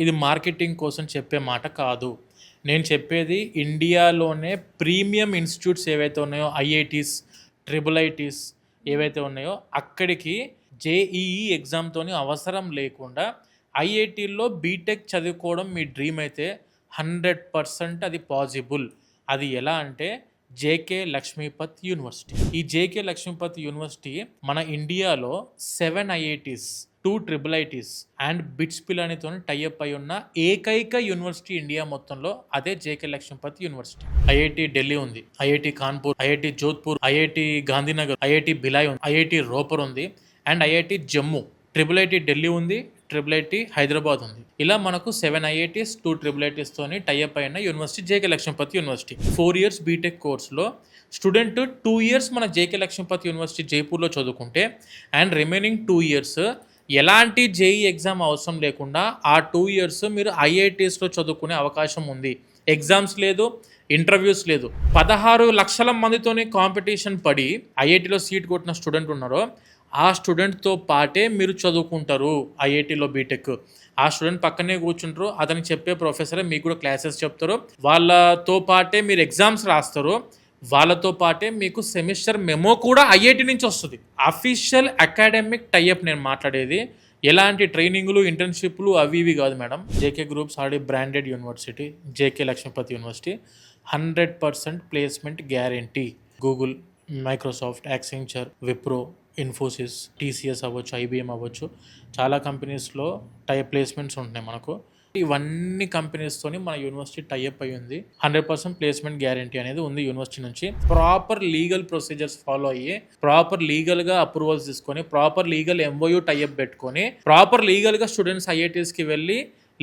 ఇది మార్కెటింగ్ కోసం చెప్పే మాట కాదు. నేను చెప్పేది ఇండియాలోనే ప్రీమియం ఇన్‌స్టిట్యూట్స్ ఏవైతే ఉన్నాయో ఐఐటీస్, ట్రిపుల్ ఐటీస్ ఏవైతే ఉన్నాయో అక్కడికి జేఈఈ ఎగ్జామ్‌తోని అవసరం లేకుండా ఐఐటీల్లో బీటెక్ చదువుకోవడం మీ డ్రీమ్ అయితే 100% అది పాసిబుల్. అది ఎలా అంటే జేకే లక్ష్మీపత్ యూనివర్సిటీ. ఈ జేకే లక్ష్మీపత్ యూనివర్సిటీ మన ఇండియాలో 7 IITs, 2 triple ITs and BITS పిలానితో టైఅప్ అయి ఉన్న ఏకైక యూనివర్సిటీ ఇండియా మొత్తంలో అదే JK Lakshmipat university. IIT Delhi ఉంది, IIT Kanpur, IIT Jodhpur, IIT Gandhinagar, IIT Bhilai ఉంది, ఐఐటి రోపర్ ఉంది and IIT Jammu. Triple IT Delhi ఉంది, ట్రిపుల్ ఐటీ హైదరాబాద్ ఉంది. ఇలా మనకు 7 ఐఐటీస్, 2 ట్రిపుల్ ఐటీస్ తోని టైఅప్ అయిన university JK Lakshmipati university. 4 years BTech కోర్సులో స్టూడెంట్ 2 years మన జేకే లక్ష్మీపతి యూనివర్సిటీ జైపూర్లో చదువుకుంటే అండ్ రిమైనింగ్ 2 years ఎలాంటి జేఈ ఎగ్జామ్ అవసరం లేకుండా ఆ 2 years మీరు ఐఐటీస్లో చదువుకునే అవకాశం ఉంది. ఎగ్జామ్స్ లేదు, ఇంటర్వ్యూస్ లేదు. 16 లక్షల మందితోని కాంపిటీషన్ పడి ఐఐటీలో సీట్ కొట్టిన స్టూడెంట్ ఉన్నారో ఆ స్టూడెంట్తో పాటే మీరు చదువుకుంటారు ఐఐటీలో బీటెక్. ఆ స్టూడెంట్ పక్కనే కూర్చుంటారు, అతనికి చెప్పే ప్రొఫెసరే మీకు కూడా క్లాసెస్ చెప్తారు, వాళ్ళతో పాటే మీరు ఎగ్జామ్స్ రాస్తారు, వాళ్ళతో పాటే మీకు సెమిస్టర్ మెమో కూడా ఐఐటీ నుంచి వస్తుంది. అఫీషియల్ అకాడమిక్ టైఅప్ నేను మాట్లాడేది. ఎలాంటి ట్రైనింగ్లు, ఇంటర్న్షిప్లు అవి ఇవి కాదు madam. JK groups already branded university JK Lakshmipati university. 100% placement guarantee. Google, Microsoft, Accenture, Wipro, Infosys, TCS అవ్వచ్చు, ఐబీఎం అవ్వచ్చు, చాలా కంపెనీస్లో ప్లేస్మెంట్స్ ఉంటున్నాయి మనకు. ఇవన్నీ కంపెనీస్తోని మన యూనివర్సిటీ టైఅప్ అయి ఉంది. 100% ప్లేస్మెంట్ గ్యారంటీ అనేది ఉంది యూనివర్సిటీ నుంచి. ప్రాపర్ లీగల్ ప్రొసీజర్స్ ఫాలో అయ్యి, ప్రాపర్ లీగల్గా అప్రూవల్స్ తీసుకొని, ప్రాపర్ లీగల్ ఎంఓయూ టైఅప్ పెట్టుకొని, ప్రాపర్ లీగల్గా స్టూడెంట్స్ ఐఐటీస్కి వెళ్ళి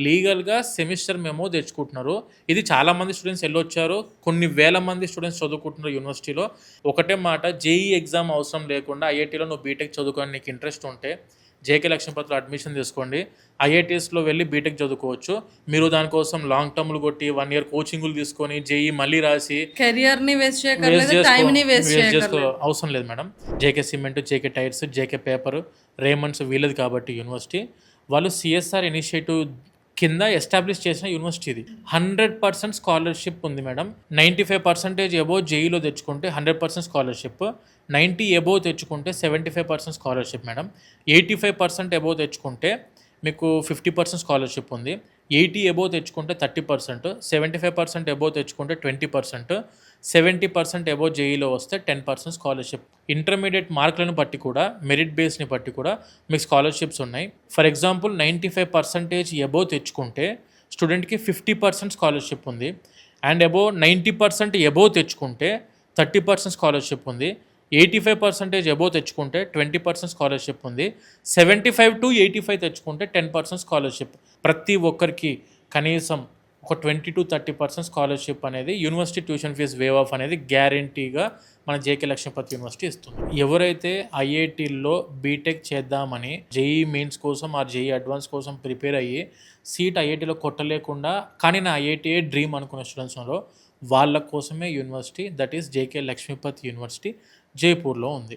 లీగల్గా సెమిస్టర్ మెమో తెచ్చుకుంటున్నారు. ఇది చాలామంది స్టూడెంట్స్ వెళ్ళొచ్చారు, కొన్ని వేల మంది స్టూడెంట్స్ చదువుకుంటున్నారు యూనివర్సిటీలో. ఒకటే మాట, జేఈ ఎగ్జామ్ అవసరం లేకుండా ఐఐటీలో నువ్వు బీటెక్ చదువుకొని నీకు ఇంట్రెస్ట్ ఉంటే జేకే లక్ష్మీపతిలో అడ్మిషన్ తీసుకోండి. ఐఐటీస్లో వెళ్ళి బీటెక్ చదువుకోవచ్చు. మీరు దానికోసం లాంగ్ టర్మ్లు కొట్టి 1 year కోచింగ్లు తీసుకొని జేఈ మళ్ళీ రాసి కెరియర్ని వేస్ట్ చేసుకో అవసరం లేదు madam. JK cement, JK tyres, JK paper, Raymond's వీళ్ళది కాబట్టి యూనివర్సిటీ వాళ్ళు సిఎస్ఆర్ ఇనిషియేటివ్ కింద ఎస్టాబ్లిష్ చేసిన యూనివర్సిటీ ఇది. 100% స్కాలర్షిప్ ఉంది మేడం. 95% ఎబోవ్ జేఈలో తెచ్చుకుంటే 100% స్కాలర్షిప్, 90 ఎబోవ్ తెచ్చుకుంటే 75% స్కాలర్షిప్ మేడం. 85% ఎబోవ్ తెచ్చుకుంటే మీకు 50% స్కాలర్షిప్ ఉంది. 80 ఎబోవ్ తెచ్చుకుంటే 30%, 75% ఎబోవ్ తెచ్చుకుంటే 20%, 70% ఎబోవ్ జేఈలో వస్తే 10% స్కాలర్షిప్. ఇంటర్మీడియట్ మార్కులను బట్టి కూడా, మెరిట్ బేస్ని బట్టి కూడా మీకు స్కాలర్షిప్స్ ఉన్నాయి. ఫర్ ఎగ్జాంపుల్ 95% ఎబోవ్ తెచ్చుకుంటే స్టూడెంట్కి 50% స్కాలర్షిప్ ఉంది అండ్ ఎబోవ్ 90% ఎబోవ్ తెచ్చుకుంటే 30% స్కాలర్షిప్ ఉంది. 85% ఎబోవ్ తెచ్చుకుంటే 20% స్కాలర్షిప్ ఉంది. 75 to 85 తెచ్చుకుంటే 10% స్కాలర్షిప్. ప్రతి ఒక్కరికి కనీసం ఒక 20 to 30% స్కాలర్షిప్ అనేది university tuition fee waive off అనేది గ్యారంటీగా మన జేకే లక్ష్మీపతి యూనివర్సిటీ ఇస్తుంది. ఎవరైతే ఐఐటీల్లో బీటెక్ చేద్దామని జేఈ మెయిన్స్ కోసం ఆ జేఈ అడ్వాన్స్ కోసం ప్రిపేర్ అయ్యి సీట్ ఐఐటీలో కొట్టలేకుండా కానీ నా ఐఐటీఏ డ్రీమ్ అనుకున్న స్టూడెంట్స్లో వాళ్ళ కోసమే university, that is JK Lakshmipati university జైపూర్లో ఉంది.